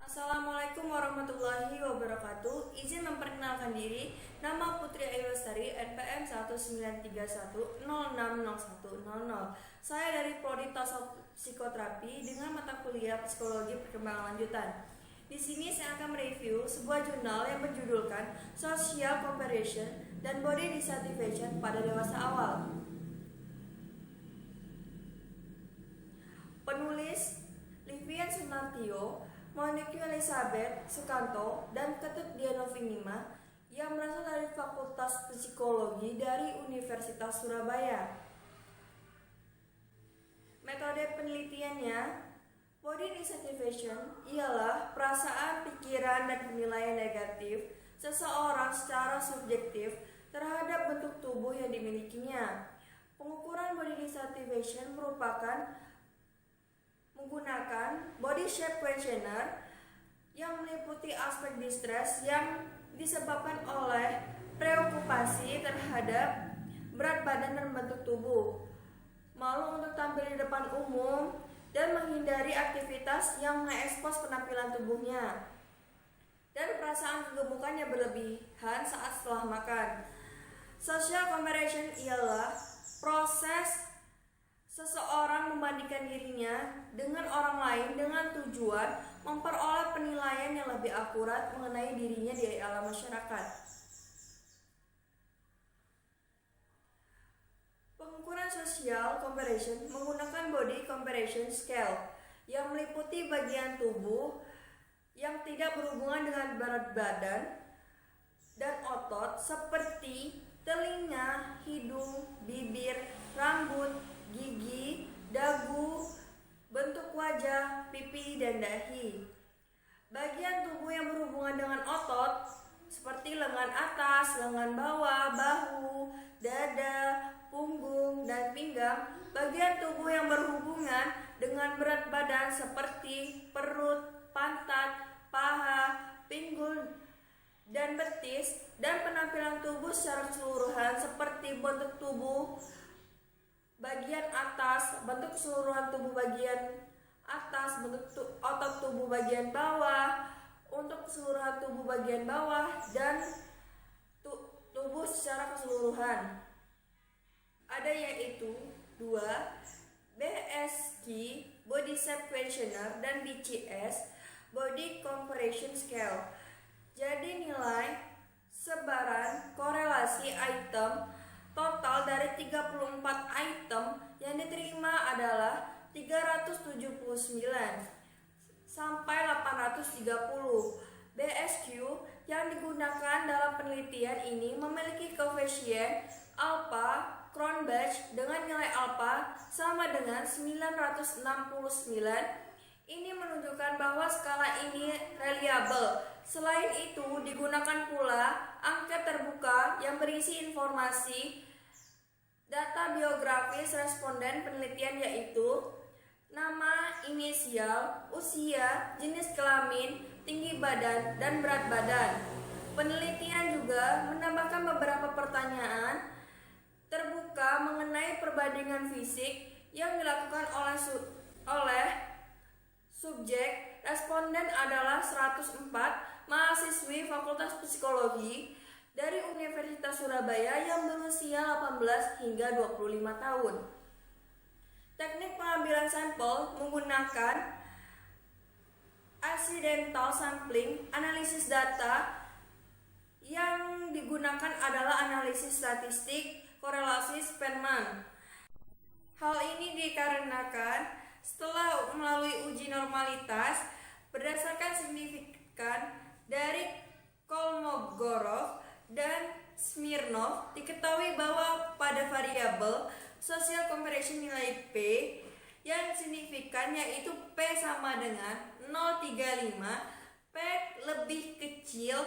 Assalamualaikum warahmatullahi wabarakatuh. Izin memperkenalkan diri. Nama Putri Ayu Lestari, NPM 1931060100. Saya dari Prodi Psikoterapi dengan mata kuliah Psikologi Perkembangan Lanjutan. Di sini saya akan mereview sebuah jurnal yang berjudulkan Social Comparison dan Body Dissatisfaction pada dewasa awal. Penulis Livian Sunartio, Monique Elizabeth Sukanto, dan Ketut Dianovinima yang berasal dari Fakultas Psikologi dari Universitas Surabaya. Metode penelitiannya, body dissatisfaction ialah perasaan, pikiran, dan penilaian negatif seseorang secara subjektif terhadap bentuk tubuh yang dimilikinya. Pengukuran body dissatisfaction menggunakan body shape questionnaire yang meliputi aspek distress yang disebabkan oleh preokupasi terhadap berat badan dan bentuk tubuh, malu untuk tampil di depan umum, dan menghindari aktivitas yang mengekspos penampilan tubuhnya, dan perasaan kegemukan yang berlebihan saat setelah makan. Social comparison ialah proses seseorang membandingkan dirinya dengan orang lain dengan tujuan memperoleh penilaian yang lebih akurat mengenai dirinya di alam masyarakat. Pengukuran social comparison menggunakan body comparison scale yang meliputi bagian tubuh yang tidak berhubungan dengan berat badan dan otot seperti telinga, hidung, bibir, rambut, gigi, dagu, bentuk wajah, pipi, dan dahi. Bagian tubuh yang berhubungan dengan otot seperti lengan atas, lengan bawah, bahu, dada, punggung, dan pinggang. Bagian tubuh yang berhubungan dengan berat badan seperti perut, pantat, paha, pinggul, dan betis, dan penampilan tubuh secara keseluruhan seperti bentuk tubuh bagian atas, bentuk keseluruhan tubuh bagian atas, bentuk otot tubuh bagian bawah, untuk keseluruhan tubuh bagian bawah, dan tubuh secara keseluruhan. Ada yaitu 2 BSG Body Shape Questionnaire dan BCS Body Comparison Scale. Jadi nilai sebaran korelasi item total dari 34 item yang diterima adalah 379 sampai 830. BSQ yang digunakan dalam penelitian ini memiliki koefisien alpha Cronbach dengan nilai alpha sama dengan 969. Ini menunjukkan bahwa skala ini reliable. Selain itu, digunakan pula angket terbuka yang berisi informasi data biografis responden penelitian, yaitu nama, inisial, usia, jenis kelamin, tinggi badan, dan berat badan. Penelitian juga menambahkan beberapa pertanyaan terbuka mengenai perbandingan fisik yang dilakukan oleh subjek. Responden adalah 104 mahasiswi Fakultas Psikologi dari Universitas Surabaya yang berusia 18 hingga 25 tahun. Teknik pengambilan sampel menggunakan accidental sampling. Analisis data yang digunakan adalah analisis statistik korelasi Spearman. Hal ini dikarenakan setelah melalui uji normalitas berdasarkan signifikan dari Kolmogorov dan Smirnov, diketahui bahwa pada variabel social comparison nilai P yang signifikan, yaitu P sama dengan 0,35, P lebih kecil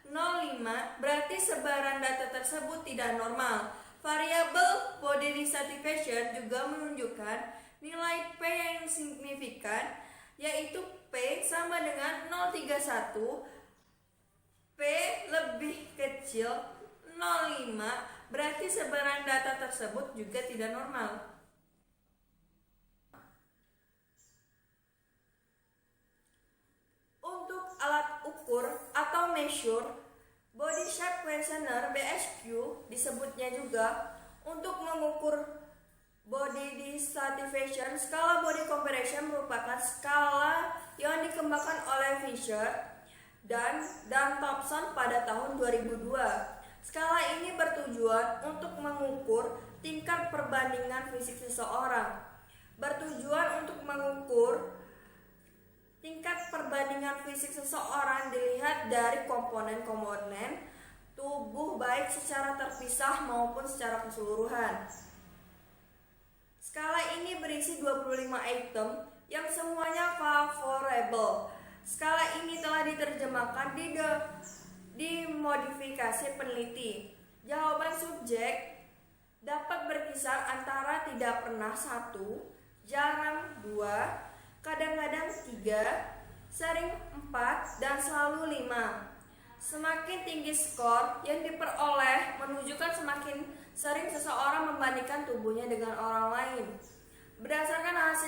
0,5, berarti sebaran data tersebut tidak normal. Variabel body dissatisfaction juga menunjukkan nilai P yang signifikan, yaitu P sama dengan 0,31, P lebih kecil 0,5, berarti sebaran data tersebut juga tidak normal. Untuk measure body shape questionnaire BSQ disebutnya juga untuk mengukur body dissatisfaction. Skala body comparison merupakan skala yang dikembangkan oleh Fisher dan Thompson pada tahun 2002. Skala ini bertujuan untuk mengukur tingkat perbandingan fisik seseorang. Tingkat perbandingan fisik seseorang dilihat dari komponen-komponen tubuh baik secara terpisah maupun secara keseluruhan. Skala ini berisi 25 item yang semuanya favorable. Skala ini telah diterjemahkan di modifikasi peneliti. Jawaban subjek dapat berkisar antara tidak pernah 1, jarang 2, kadang-kadang 3, sering 4, dan selalu 5. Semakin tinggi skor yang diperoleh menunjukkan semakin sering seseorang membandingkan tubuhnya dengan orang lain. Berdasarkan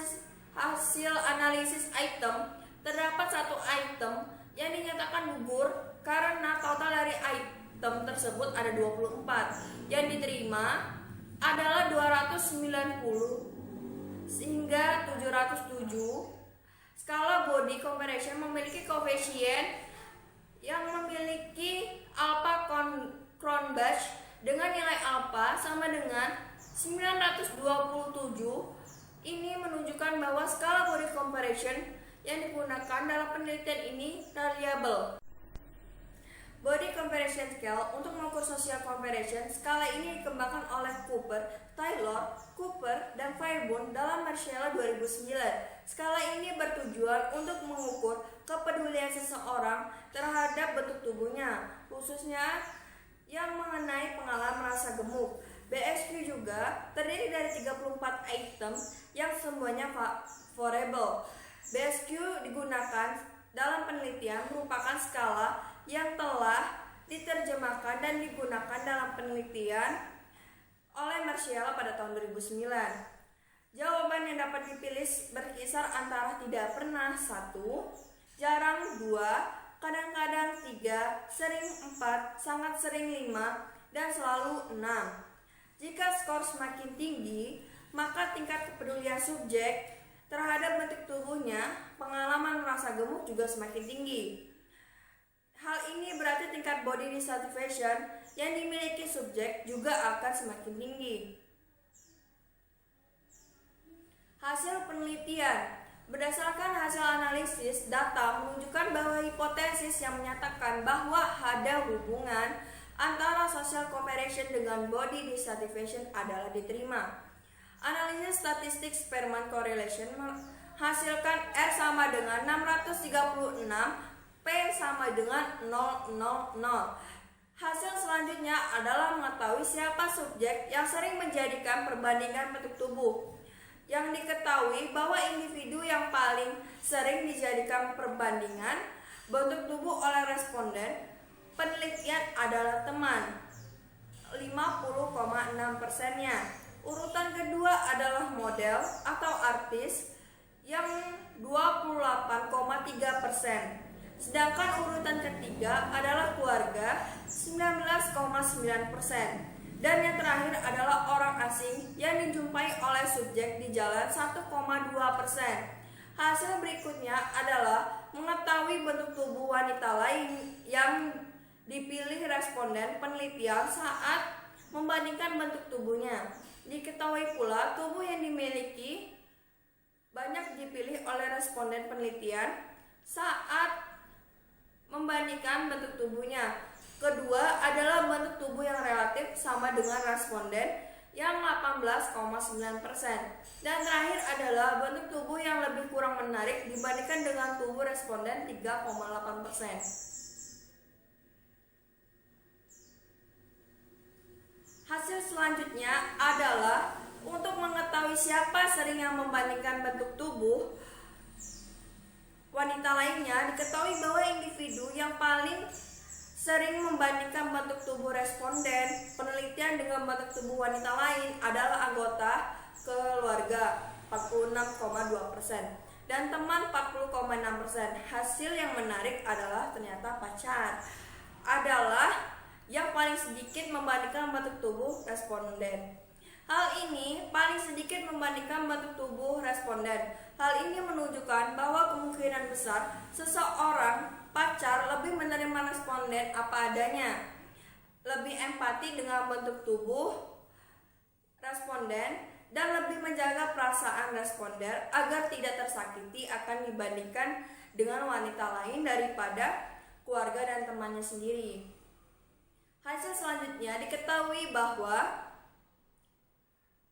hasil analisis item, terdapat satu item yang dinyatakan gugur karena total dari item tersebut ada 24. Yang diterima adalah 290 hingga 707. Skala body comparison memiliki koefisien yang memiliki alpha Cronbach dengan nilai alpha sama dengan 927. Ini menunjukkan bahwa skala body comparison yang digunakan dalam penelitian ini reliable. Body comparison scale untuk mengukur social comparison. Skala ini dikembangkan oleh Taylor, Cooper, dan Fairbairn dalam Marshall 2009. Skala ini bertujuan untuk mengukur kepedulian seseorang terhadap bentuk tubuhnya, khususnya yang mengenai pengalaman rasa gemuk. BSQ juga terdiri dari 34 item yang semuanya favorable. BSQ digunakan dalam penelitian merupakan skala yang telah diterjemahkan dan digunakan dalam penelitian oleh Marshall pada tahun 2009. Jawaban yang dapat dipilih berkisar antara tidak pernah 1, jarang 2, kadang-kadang 3, sering 4, sangat sering 5, dan selalu 6. Jika skor semakin tinggi, maka tingkat kepedulian subjek terhadap bentuk tubuhnya, pengalaman merasa gemuk juga semakin tinggi. Hal ini berarti tingkat body dissatisfaction yang dimiliki subjek juga akan semakin tinggi. Hasil penelitian. Berdasarkan hasil analisis data menunjukkan bahwa hipotesis yang menyatakan bahwa ada hubungan antara social comparison dengan body dissatisfaction adalah diterima. Analisis statistik Spearman correlation menghasilkan R sama dengan 636, P sama dengan 000. Hasil selanjutnya adalah mengetahui siapa subjek yang sering menjadikan perbandingan bentuk tubuh. Yang diketahui bahwa individu yang paling sering dijadikan perbandingan bentuk tubuh oleh responden penelitian adalah teman, 50,6%-nya. Urutan kedua adalah model atau artis yang 28,3%. Sedangkan urutan ketiga adalah keluarga 19,9%. Dan yang terakhir adalah orang asing yang dijumpai oleh subjek di jalan 1,2%. Hasil berikutnya adalah mengetahui bentuk tubuh wanita lain yang dipilih responden penelitian saat membandingkan bentuk tubuhnya. Diketahui pula tubuh yang dimiliki banyak dipilih oleh responden penelitian saat membandingkan bentuk tubuhnya. Kedua adalah bentuk tubuh yang relatif sama dengan responden yang 18,9%. Dan terakhir adalah bentuk tubuh yang lebih kurang menarik dibandingkan dengan tubuh responden 3,8%. Hasil selanjutnya adalah untuk mengetahui siapa sering yang membandingkan bentuk tubuh wanita lainnya. Diketahui bahwa individu yang paling sering membandingkan bentuk tubuh responden penelitian dengan bentuk tubuh wanita lain adalah anggota keluarga 46,2%. dan teman 40,6%. Hasil yang menarik adalah ternyata pacar adalah yang paling sedikit membandingkan bentuk tubuh responden. Hal ini paling sedikit membandingkan bentuk tubuh responden. Hal ini menunjukkan bahwa kemungkinan besar seseorang pacar lebih menerima responden apa adanya, lebih empati dengan bentuk tubuh responden, dan lebih menjaga perasaan responden agar tidak tersakiti akan dibandingkan dengan wanita lain daripada keluarga dan temannya sendiri. Hasil selanjutnya diketahui bahwa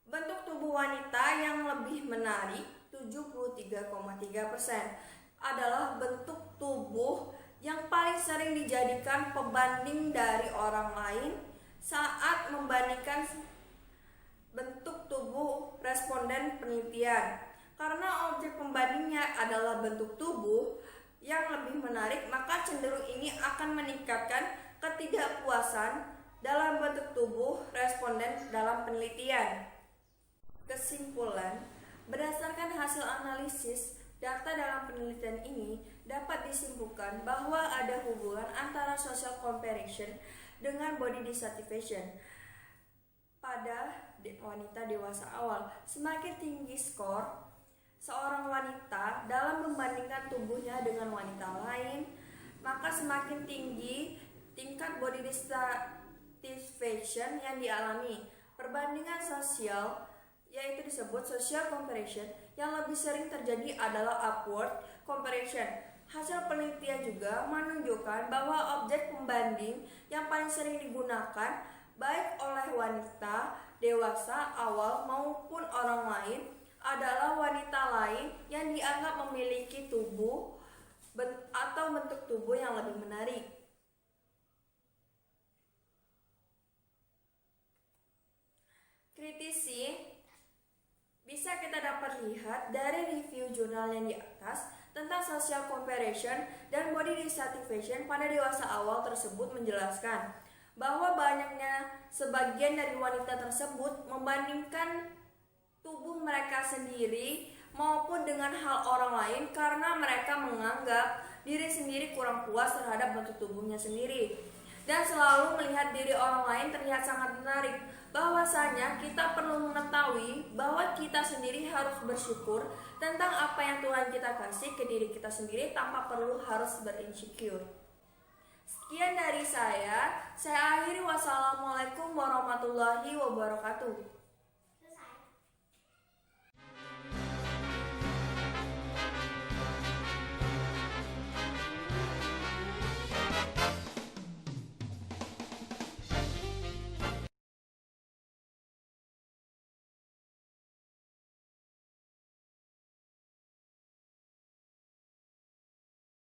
bentuk tubuh wanita yang lebih menarik 73,3% adalah bentuk tubuh yang paling sering dijadikan pembanding dari orang lain saat membandingkan bentuk tubuh responden penelitian. Karena objek pembandingnya adalah bentuk tubuh yang lebih menarik, maka cenderung ini akan meningkatkan ketidakpuasan dalam bentuk tubuh responden dalam penelitian. Kesimpulan, berdasarkan hasil analisis data dalam penelitian ini dapat disimpulkan bahwa ada hubungan antara social comparison dengan body dissatisfaction pada wanita dewasa awal. Semakin tinggi skor seorang wanita dalam membandingkan tubuhnya dengan wanita lain, maka semakin tinggi tingkat body dissatisfaction yang dialami. Perbandingan sosial, yaitu disebut social comparison, yang lebih sering terjadi adalah upward comparison. Hasil penelitian juga menunjukkan bahwa objek pembanding yang paling sering digunakan baik oleh wanita dewasa awal maupun orang lain adalah wanita lain yang dianggap memiliki tubuh atau bentuk tubuh yang lebih menarik. Kritisi bisa kita dapat lihat dari review jurnal yang di atas tentang social comparison dan body dissatisfaction pada dewasa awal tersebut menjelaskan bahwa banyaknya sebagian dari wanita tersebut membandingkan tubuh mereka sendiri maupun dengan hal orang lain karena mereka menganggap diri sendiri kurang puas terhadap bentuk tubuhnya sendiri dan selalu melihat diri orang lain terlihat sangat menarik. Bahwasanya kita perlu mengetahui bahwa kita sendiri harus bersyukur tentang apa yang Tuhan kita kasih ke diri kita sendiri tanpa perlu harus berinsecure. Sekian dari saya akhiri. Wassalamualaikum warahmatullahi wabarakatuh.